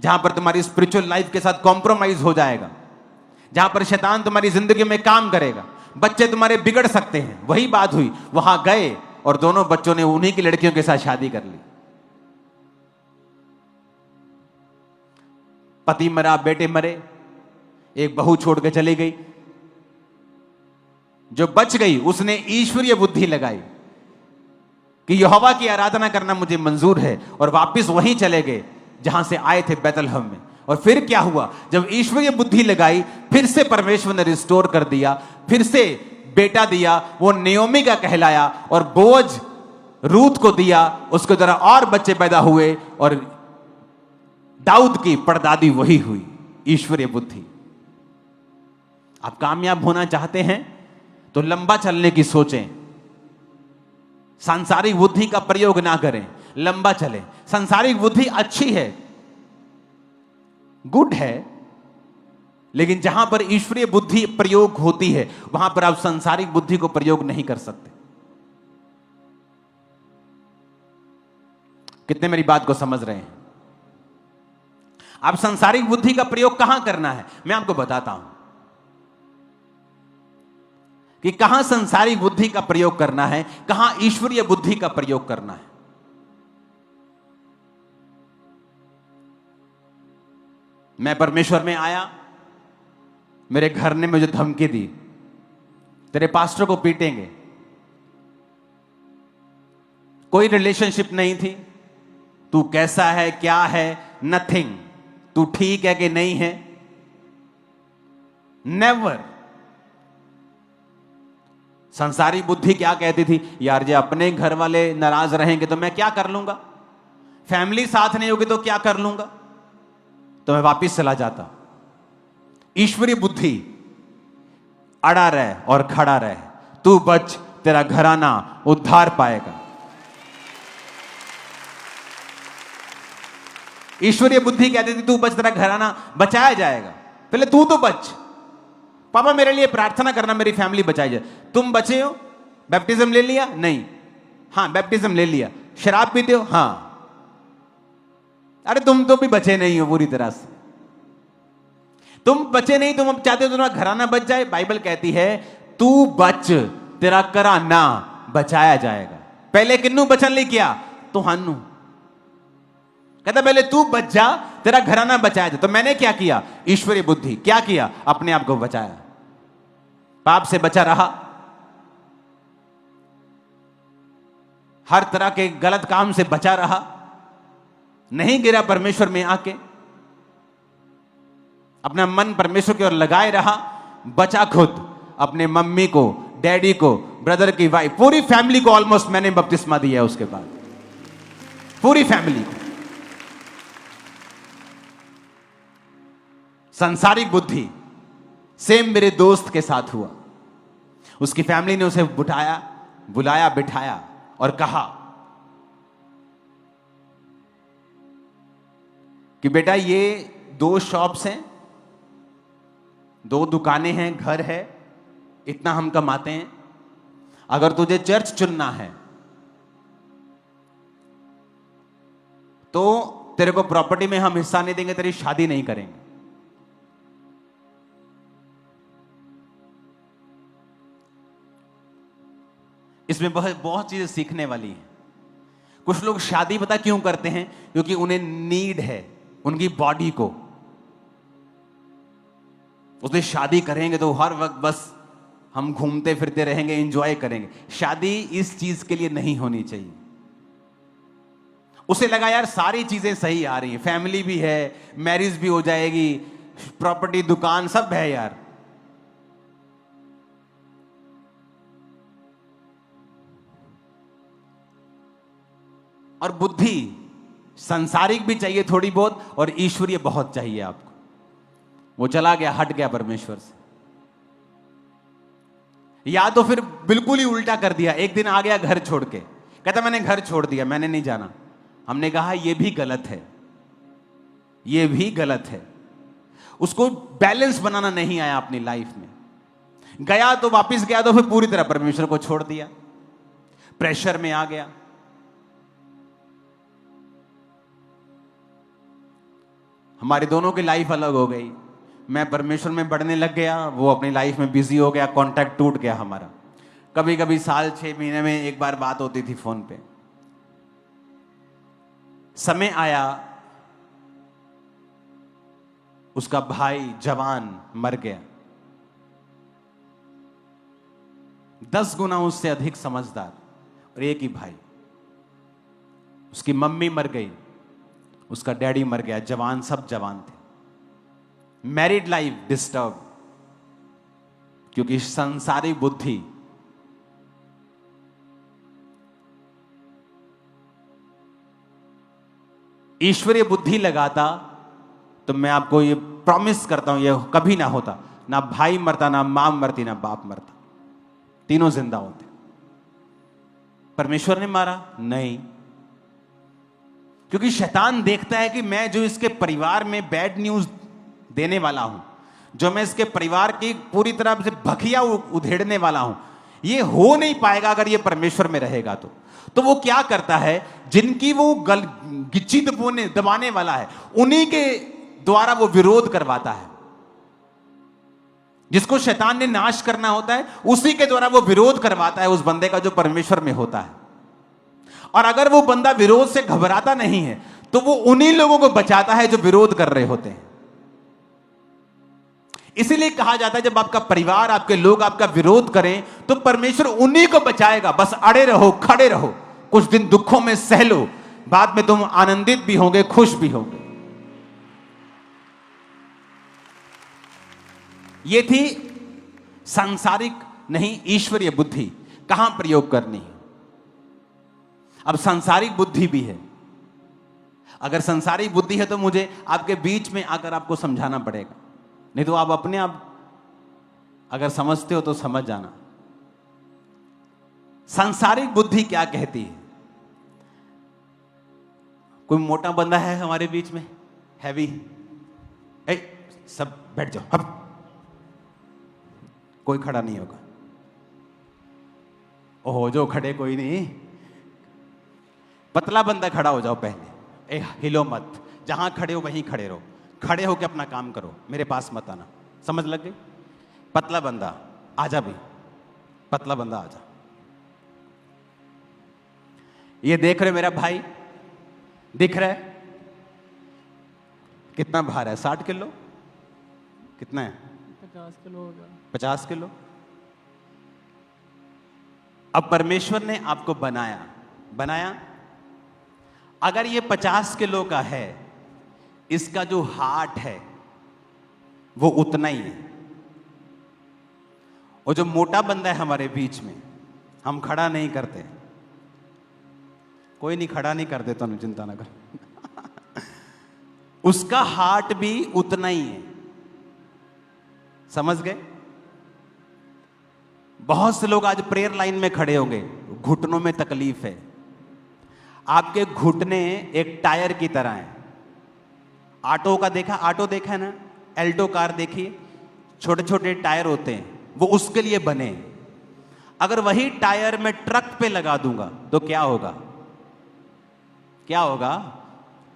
जहां पर तुम्हारी स्पिरिचुअल लाइफ के साथ कॉम्प्रोमाइज हो जाएगा, जहां पर शैतान तुम्हारी जिंदगी में काम करेगा, बच्चे तुम्हारे बिगड़ सकते हैं। वही बात हुई, वहां गए और दोनों बच्चों ने उन्हीं की लड़कियों के साथ शादी कर ली। पति मरा, बेटे मरे, एक बहू छोड़ के चली गई। जो बच गई उसने ईश्वरीय बुद्धि लगाई कि यहोवा की आराधना करना मुझे मंजूर है, और वापस वहीं चले गए जहां से आए थे, बैतलहम में। और फिर क्या हुआ? जब ईश्वरीय बुद्धि लगाई, फिर से परमेश्वर ने रिस्टोर कर दिया, फिर से बेटा दिया, वो नियोमी का कहलाया, और बोझ रूत को दिया, उसके द्वारा और बच्चे पैदा हुए, और दाऊद की परदादी वही हुई, ईश्वरीय बुद्धि। आप कामयाब होना चाहते हैं तो लंबा चलने की सोचें, सांसारिक बुद्धि का प्रयोग ना करें, लंबा चलें। सांसारिक बुद्धि अच्छी है, गुड है, लेकिन जहां पर ईश्वरीय बुद्धि प्रयोग होती है वहां पर आप सांसारिक बुद्धि को प्रयोग नहीं कर सकते। कितने मेरी बात को समझ रहे हैं? आप सांसारिक बुद्धि का प्रयोग कहां करना है, मैं आपको बताता हूं कि कहां सांसारिक बुद्धि का प्रयोग करना है, कहां ईश्वरीय बुद्धि का प्रयोग करना है। मैं परमेश्वर में आया, मेरे घर ने मुझे धमकी दी, तेरे पास्टर को पीटेंगे, कोई रिलेशनशिप नहीं थी, तू कैसा है क्या है, नथिंग, तू ठीक है कि नहीं है? नेवर। संसारी बुद्धि क्या कहती थी? यार जे अपने घर वाले नाराज रहेंगे तो मैं क्या कर लूंगा, फैमिली साथ नहीं होगी तो क्या कर लूंगा, तो मैं वापिस चला जाता। ईश्वरीय बुद्धि अड़ा रहे और खड़ा रहे, तू बच, तेरा घराना उद्धार पाएगा। ईश्वरीय बुद्धि कहती थी तू बच, तेरा घराना बचाया जाएगा। पहले तू तो बच, पापा मेरे लिए प्रार्थना करना मेरी फैमिली बचाई जाए। तुम बचे हो? बैप्टिज्म ले लिया? नहीं। हाँ बैप्टिज्म ले लिया। शराब पीते हो? हाँ। अरे तुम तो भी बचे नहीं हो पूरी तरह से, तुम बचे नहीं, तुम अब चाहते हो तुम्हारा घराना बच जाए। बाइबल कहती है तू बच, तेरा घराना बचाया जाएगा। पहले किन्नू बचन ले किया? तुहानू। कहता पहले तू बच जा, तेरा घराना बचाया जाए। तो मैंने क्या किया? ईश्वरीय बुद्धि क्या किया? अपने आप को बचाया, पाप से बचा रहा, हर तरह के गलत काम से बचा रहा, नहीं गिरा परमेश्वर में आके, अपना मन परमेश्वर की ओर लगाए रहा, बचा खुद, अपने मम्मी को, डैडी को, ब्रदर की वाइफ, पूरी फैमिली को ऑलमोस्ट मैंने बपतिस्मा दिया। उसके बाद पूरी फैमिली को। सांसारिक बुद्धि सेम मेरे दोस्त के साथ हुआ। उसकी फैमिली ने उसे बुलाया बिठाया और कहा कि बेटा ये 2 शॉप्स हैं, 2 दुकानें हैं, घर है, इतना हम कमाते हैं, अगर तुझे चर्च चुनना है तो तेरे को प्रॉपर्टी में हम हिस्सा नहीं देंगे, तेरी शादी नहीं करेंगे। इसमें बहुत चीजें सीखने वाली हैं। कुछ लोग शादी पता क्यों करते हैं? क्योंकि उन्हें नीड है उनकी बॉडी को। उसने शादी करेंगे तो हर वक्त बस हम घूमते फिरते रहेंगे, एंजॉय करेंगे। शादी इस चीज के लिए नहीं होनी चाहिए। उसे लगा यार सारी चीजें सही आ रही हैं, फैमिली भी है, मैरिज भी हो जाएगी, प्रॉपर्टी, दुकान सब है यार। और बुद्धि संसारिक भी चाहिए थोड़ी बहुत और ईश्वरीय बहुत चाहिए आपको। वो चला गया, हट गया परमेश्वर से, या तो फिर बिल्कुल ही उल्टा कर दिया। एक दिन आ गया घर छोड़ के, कहता मैंने घर छोड़ दिया, मैंने नहीं जाना। हमने कहा यह भी गलत है, यह भी गलत है। उसको बैलेंस बनाना नहीं आया अपनी लाइफ में। गया तो वापस गया तो फिर पूरी तरह परमेश्वर को छोड़ दिया, प्रेशर में आ गया। हमारी दोनों की लाइफ अलग हो गई। मैं परमेश्वर में बढ़ने लग गया, वो अपनी लाइफ में बिजी हो गया, कांटेक्ट टूट गया हमारा। कभी कभी साल 6 महीने में एक बार बात होती थी फोन पे। समय आया, उसका भाई जवान मर गया, 10 गुना उससे अधिक समझदार, और एक ही भाई। उसकी मम्मी मर गई, उसका डैडी मर गया, जवान, सब जवान थे। मैरिड लाइफ डिस्टर्ब, क्योंकि संसारी बुद्धि ईश्वरीय बुद्धि लगाता तो मैं आपको ये प्रॉमिस करता हूं, ये कभी ना होता। ना भाई मरता, ना मां मरती, ना बाप मरता, तीनों जिंदा होते। परमेश्वर ने मारा? नहीं, क्योंकि शैतान देखता है कि मैं जो इसके परिवार में बैड न्यूज देने वाला हूं, जो मैं इसके परिवार की पूरी तरह से भखिया उधेड़ने वाला हूं, ये हो नहीं पाएगा अगर ये परमेश्वर में रहेगा। तो वो क्या करता है, जिनकी वो गिच्ची दबाने वाला है उन्हीं के द्वारा वो विरोध करवाता है। जिसको शैतान ने नाश करना होता है उसी के द्वारा वो विरोध करवाता है उस बंदे का जो परमेश्वर में होता है। और अगर वो बंदा विरोध से घबराता नहीं है तो वो उन्हीं लोगों को बचाता है जो विरोध कर रहे होते हैं। इसीलिए कहा जाता है जब आपका परिवार, आपके लोग आपका विरोध करें तो परमेश्वर उन्हीं को बचाएगा। बस अड़े रहो, खड़े रहो, कुछ दिन दुखों में सह लो, बाद में तुम आनंदित भी होंगे, खुश भी होंगे। ये थी सांसारिक नहीं ईश्वरीय बुद्धि, कहां प्रयोग करनी है। अब सांसारिक बुद्धि भी है। अगर सांसारिक बुद्धि है तो मुझे आपके बीच में आकर आपको समझाना पड़ेगा, नहीं तो आप अपने आप अगर समझते हो तो समझ जाना। सांसारिक बुद्धि क्या कहती है? कोई मोटा बंदा है हमारे बीच में, हैवी? सब बैठ जाओ, अब कोई खड़ा नहीं होगा। ओहो, जो खड़े कोई नहीं। पतला बंदा खड़ा हो जाओ पहले, हिलो मत, जहां खड़े हो वहीं खड़े रहो, खड़े होकर अपना काम करो, मेरे पास मत आना। समझ लग गई? पतला बंदा आजा भी, पतला बंदा आजा। ये देख रहे मेरा भाई, दिख रहा है कितना भार है? 60 किलो? कितना है? 50 किलो होगा। 50 किलो। अब परमेश्वर ने आपको बनाया, अगर ये 50 किलो का है, इसका जो हार्ट है वो उतना ही है। और जो मोटा बंदा है हमारे बीच में, हम खड़ा नहीं करते, कोई नहीं खड़ा नहीं कर देता, चिंता ना कर। उसका हार्ट भी उतना ही है। समझ गए? बहुत से लोग आज प्रेयर लाइन में खड़े होंगे, घुटनों में तकलीफ है। आपके घुटने एक टायर की तरह हैं। ऑटो देखा है ना? एल्टो कार देखिए, छोटे छोटे टायर होते हैं, वो उसके लिए बने हैं। अगर वही टायर मैं ट्रक पे लगा दूंगा तो क्या होगा?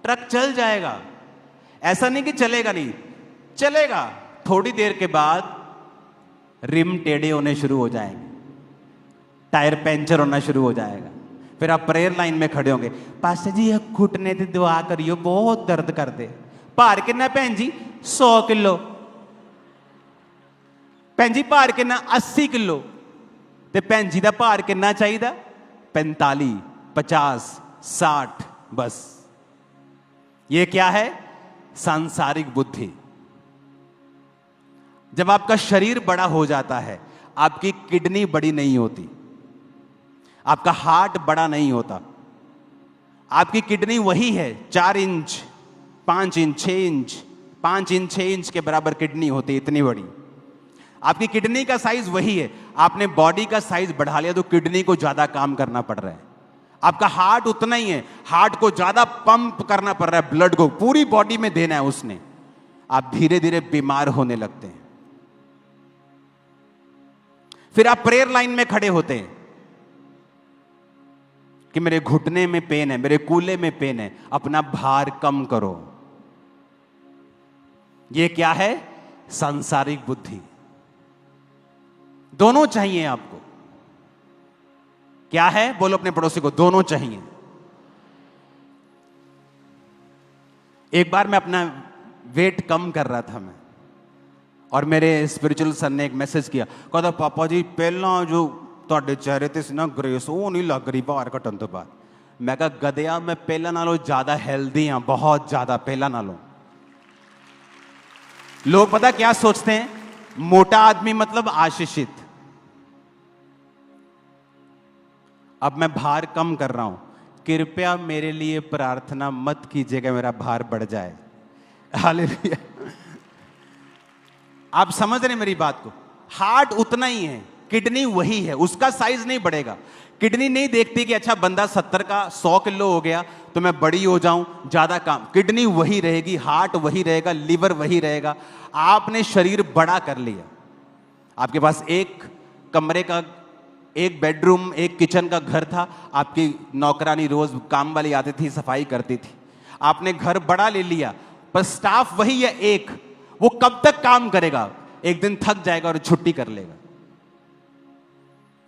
ट्रक चल जाएगा। ऐसा नहीं कि चलेगा नहीं, चलेगा। थोड़ी देर के बाद रिम टेढ़े होने शुरू हो जाएंगे, टायर पंचर होना शुरू हो जाएगा। फिर आप प्रेयर लाइन में खड़े होंगे, पास्टर जी घुटने ते दुआ करियो, बहुत दर्द करते। भार कितना भैन जी? 100 किलो। भैन जी भार कितना? 80 किलो। ते भैन जी का भार कितना चाहिए? 45, 50, 60। बस ये क्या है? सांसारिक बुद्धि। जब आपका शरीर बड़ा हो जाता है, आपकी किडनी बड़ी नहीं होती, आपका हार्ट बड़ा नहीं होता। आपकी किडनी वही है, 4 inch, 5 inch, 6 inch, 5 inch, 6 inch के बराबर किडनी होती है, इतनी बड़ी। आपकी किडनी का साइज वही है, आपने बॉडी का साइज बढ़ा लिया तो किडनी को ज्यादा काम करना पड़ रहा है। आपका हार्ट उतना ही है, हार्ट को ज्यादा पंप करना पड़ रहा है, ब्लड को पूरी बॉडी में देना है उसने। आप धीरे धीरे बीमार होने लगते हैं। फिर आप प्रेयर लाइन में खड़े होते हैं कि मेरे घुटने में पेन है, मेरे कूल्हे में पेन है, अपना भार कम करो। यह क्या है? सांसारिक बुद्धि। दोनों चाहिए आपको। क्या है? बोलो अपने पड़ोसी को, दोनों चाहिए। एक बार मैं अपना वेट कम कर रहा था मैं, और मेरे स्पिरिचुअल सर ने एक मैसेज किया, कहता पापा जी पहला जो ਤੁਹਾਡੇ चेहरे ते ना ग्रेस वो नहीं लग रही भार घटन तो बाद। मैं कहा गधया, मैं पहला नालों ज्यादा हेल्दी हाँ, बहुत ज्यादा पहला नालों। लोग पता क्या सोचते हैं? मोटा आदमी मतलब आशीषित। अब मैं भार कम कर रहा हूं, कृपया मेरे लिए प्रार्थना मत कीजिएगा मेरा भार बढ़ जाए। हालेलुया। आप समझ रहे मेरी बात को? हार्ट उतना ही है, किडनी वही है, उसका साइज नहीं बढ़ेगा। किडनी नहीं देखती कि अच्छा बंदा 70 का 100 किलो हो गया तो मैं बड़ी हो जाऊं, ज्यादा काम। किडनी वही रहेगी, हार्ट वही रहेगा, लिवर वही रहेगा। आपने शरीर बड़ा कर लिया। आपके पास एक कमरे का, एक बेडरूम, एक किचन का घर था, आपकी नौकरानी रोज काम वाली आती थी, सफाई करती थी। आपने घर बड़ा ले लिया, पर स्टाफ वही है एक। वो कब तक काम करेगा? एक दिन थक जाएगा और छुट्टी कर लेगा।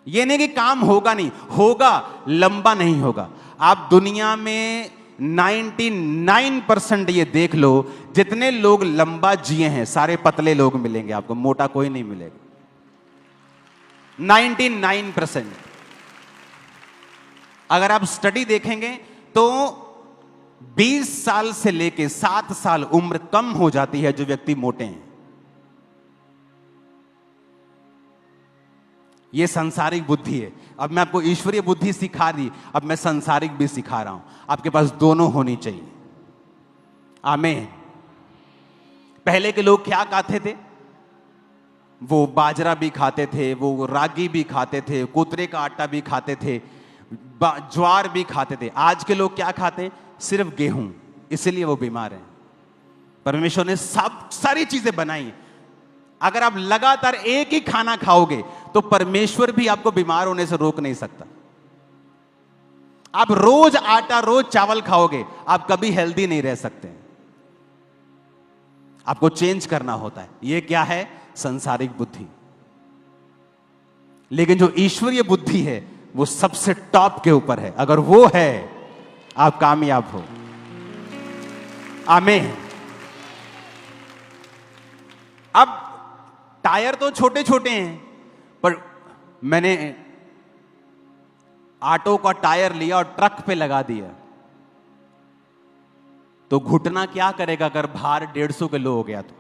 ये नहीं कि काम होगा नहीं, होगा, लंबा नहीं होगा। आप दुनिया में 99% ये देख लो, जितने लोग लंबा जिए हैं सारे पतले लोग मिलेंगे आपको, मोटा कोई नहीं मिलेगा। 99%। अगर आप स्टडी देखेंगे तो 20 साल से लेके 7 साल उम्र कम हो जाती है जो व्यक्ति मोटे हैं। ये सांसारिक बुद्धि है। अब मैं आपको ईश्वरीय बुद्धि सिखा दी, अब मैं सांसारिक भी सिखा रहा हूं। आपके पास दोनों होनी चाहिए। आमीन। पहले के लोग क्या खाते थे? वो बाजरा भी खाते थे, वो रागी भी खाते थे, कोतरे का आटा भी खाते थे, ज्वार भी खाते थे। आज के लोग क्या खाते हैं? सिर्फ गेहूं, इसलिए वो बीमार हैं। परमेश्वर ने सारी चीजें बनाई। अगर आप लगातार एक ही खाना खाओगे तो परमेश्वर भी आपको बीमार होने से रोक नहीं सकता। आप रोज आटा रोज चावल खाओगे, आप कभी हेल्दी नहीं रह सकते। आपको चेंज करना होता है। यह क्या है? सांसारिक बुद्धि। लेकिन जो ईश्वरीय बुद्धि है वो सबसे टॉप के ऊपर है। अगर वो है, आप कामयाब हो। आमीन। अब टायर तो छोटे छोटे हैं, पर मैंने ऑटो का टायर लिया और ट्रक पे लगा दिया, तो घुटना क्या करेगा? अगर भार 150 किलो हो गया तो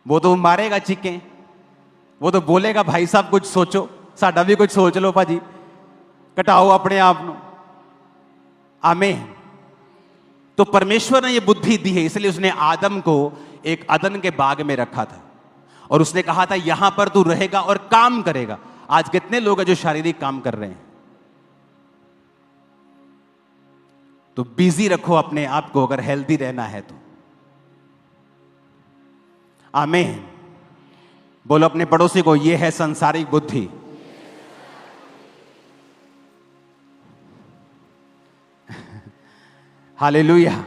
वो तो मारेगा चिक्के, वो तो बोलेगा भाई साहब कुछ सोचो, साडा भी कुछ सोच लो भाजी, कटाओ अपने आप नो। आमीन। तो परमेश्वर ने ये बुद्धि दी है, इसलिए उसने आदम को एक अदन के बाग में रखा था और उसने कहा था यहां पर तू रहेगा और काम करेगा। आज कितने लोग हैं जो शारीरिक काम कर रहे हैं? तो बिजी रखो अपने आप को अगर हेल्दी रहना है तो। आमीन। बोलो अपने पड़ोसी को, यह है सांसारिक बुद्धि। हालेलुया।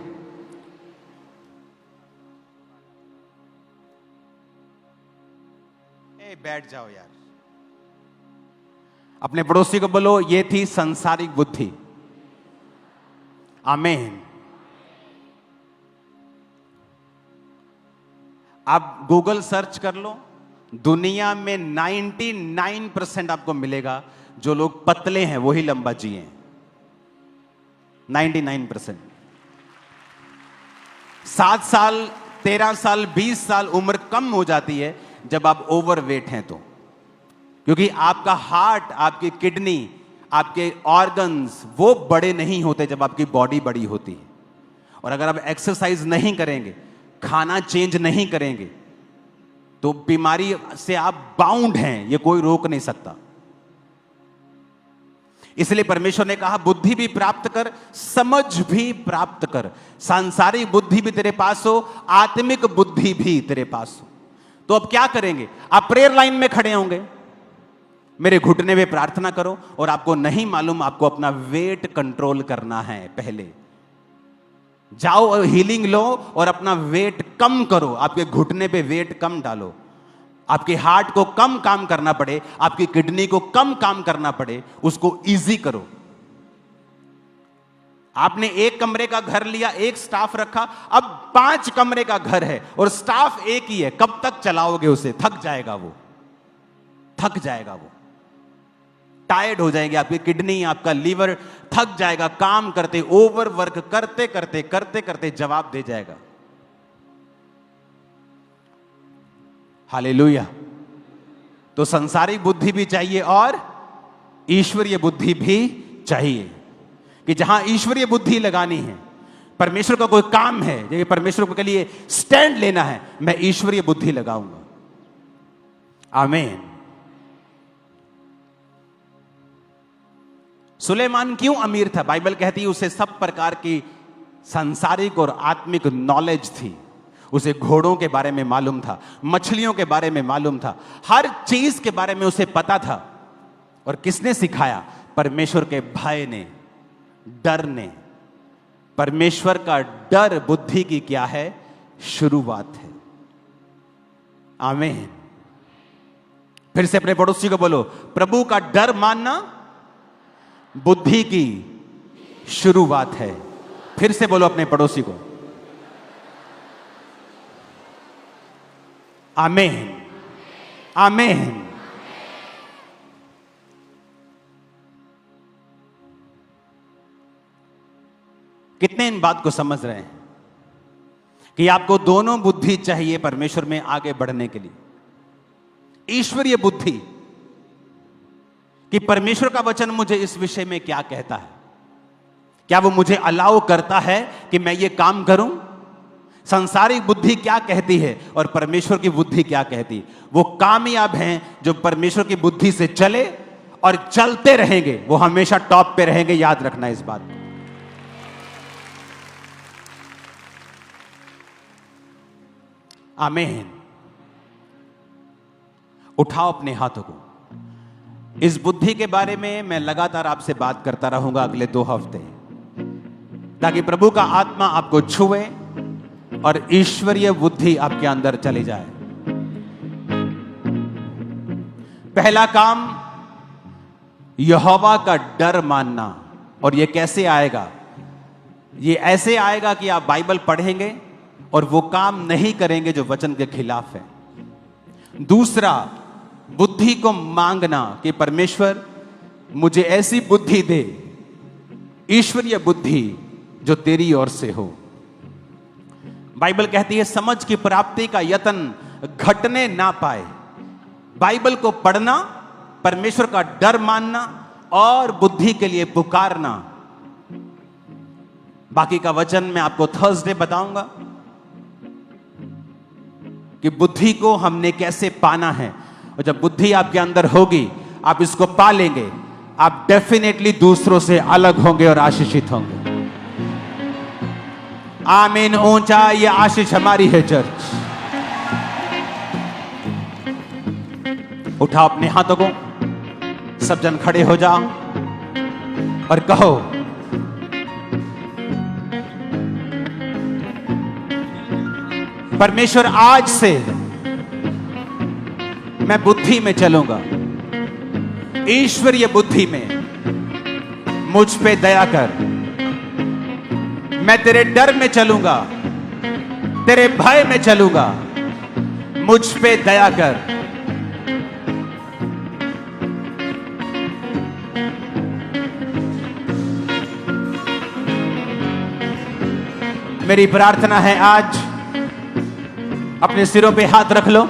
बैठ जाओ यार। अपने पड़ोसी को बोलो, ये थी सांसारिक बुद्धि। आमीन। आप गूगल सर्च कर लो, दुनिया में 99% आपको मिलेगा जो लोग पतले हैं वही लंबा जिए। 99%। 7 साल 13 साल 20 साल उम्र कम हो जाती है जब आप ओवरवेट हैं तो, क्योंकि आपका हार्ट, आपकी किडनी, आपके ऑर्गन्स वो बड़े नहीं होते जब आपकी बॉडी बड़ी होती है। और अगर आप एक्सरसाइज नहीं करेंगे, खाना चेंज नहीं करेंगे, तो बीमारी से आप बाउंड हैं, ये कोई रोक नहीं सकता। इसलिए परमेश्वर ने कहा बुद्धि भी प्राप्त कर, समझ भी प्राप्त कर। सांसारिक बुद्धि भी तेरे पास हो, आत्मिक बुद्धि भी तेरे पास हो। तो अब क्या करेंगे? आप प्रेयर लाइन में खड़े होंगे, मेरे घुटने में प्रार्थना करो, और आपको नहीं मालूम आपको अपना वेट कंट्रोल करना है। पहले जाओ और हीलिंग लो और अपना वेट कम करो। आपके घुटने पे वेट कम डालो, आपके हार्ट को कम काम करना पड़े, आपकी किडनी को कम काम करना पड़े, उसको इजी करो। आपने एक कमरे का घर लिया, एक स्टाफ रखा, अब 5 कमरे का घर है और स्टाफ एक ही है। कब तक चलाओगे उसे? थक जाएगा वो, थक जाएगा वो, टायर्ड हो जाएंगे। आपकी किडनी, आपका लीवर थक जाएगा काम करते, ओवर वर्क करते करते करते करते जवाब दे जाएगा। हालेलुया। तो सांसारिक बुद्धि भी चाहिए और ईश्वरीय बुद्धि भी चाहिए, कि जहां ईश्वरीय बुद्धि लगानी है, परमेश्वर का कोई काम है, जैसे परमेश्वर के लिए स्टैंड लेना है, मैं ईश्वरीय बुद्धि लगाऊंगा। आमीन। सुलेमान क्यों अमीर था? बाइबल कहती है उसे सब प्रकार की सांसारिक और आत्मिक नॉलेज थी। उसे घोड़ों के बारे में मालूम था, मछलियों के बारे में मालूम था, हर चीज के बारे में उसे पता था। और किसने सिखाया? परमेश्वर के भय ने, डर ने। परमेश्वर का डर बुद्धि की क्या है? शुरुआत है। आमीन। फिर से अपने पड़ोसी को बोलो, प्रभु का डर मानना बुद्धि की शुरुआत है। फिर से बोलो अपने पड़ोसी को। आमीन। आमीन। कितने इन बात को समझ रहे हैं कि आपको दोनों बुद्धि चाहिए परमेश्वर में आगे बढ़ने के लिए? ईश्वरीय बुद्धि कि परमेश्वर का वचन मुझे इस विषय में क्या कहता है। क्या वो मुझे अलाउ करता है कि मैं ये काम करूं? संसारिक बुद्धि क्या कहती है और परमेश्वर की बुद्धि क्या कहती? वो कामयाब हैं जो परमेश्वर की बुद्धि से चले और चलते रहेंगे, वो हमेशा टॉप पे रहेंगे। याद रखना इस बात को। आमीन। उठाओ अपने हाथों को। इस बुद्धि के बारे में मैं लगातार आपसे बात करता रहूंगा अगले 2 हफ्ते, ताकि प्रभु का आत्मा आपको छुए और ईश्वरीय बुद्धि आपके अंदर चली जाए। पहला काम, यहोवा का डर मानना। और यह कैसे आएगा? ये ऐसे आएगा कि आप बाइबल पढ़ेंगे और वो काम नहीं करेंगे जो वचन के खिलाफ है। दूसरा, बुद्धि को मांगना कि परमेश्वर मुझे ऐसी बुद्धि दे, ईश्वरीय बुद्धि जो तेरी ओर से हो। बाइबल कहती है समझ की प्राप्ति का यत्न घटने ना पाए। बाइबल को पढ़ना, परमेश्वर का डर मानना और बुद्धि के लिए पुकारना। बाकी का वचन मैं आपको थर्सडे बताऊंगा कि बुद्धि को हमने कैसे पाना है। और जब बुद्धि आपके अंदर होगी, आप इसको पा लेंगे, आप डेफिनेटली दूसरों से अलग होंगे और आशीषित होंगे। आमीन। ऊंचा ये आशीष हमारी है चर्च। उठाओ अपने हाथों को, सब जन खड़े हो जाओ और कहो, परमेश्वर आज से मैं बुद्धि में चलूंगा, ईश्वरीय बुद्धि में मुझ पे दया कर। मैं तेरे डर में चलूंगा, तेरे भय में चलूंगा, मुझ पे दया कर। मेरी प्रार्थना है आज अपने सिरों पे हाथ रख लो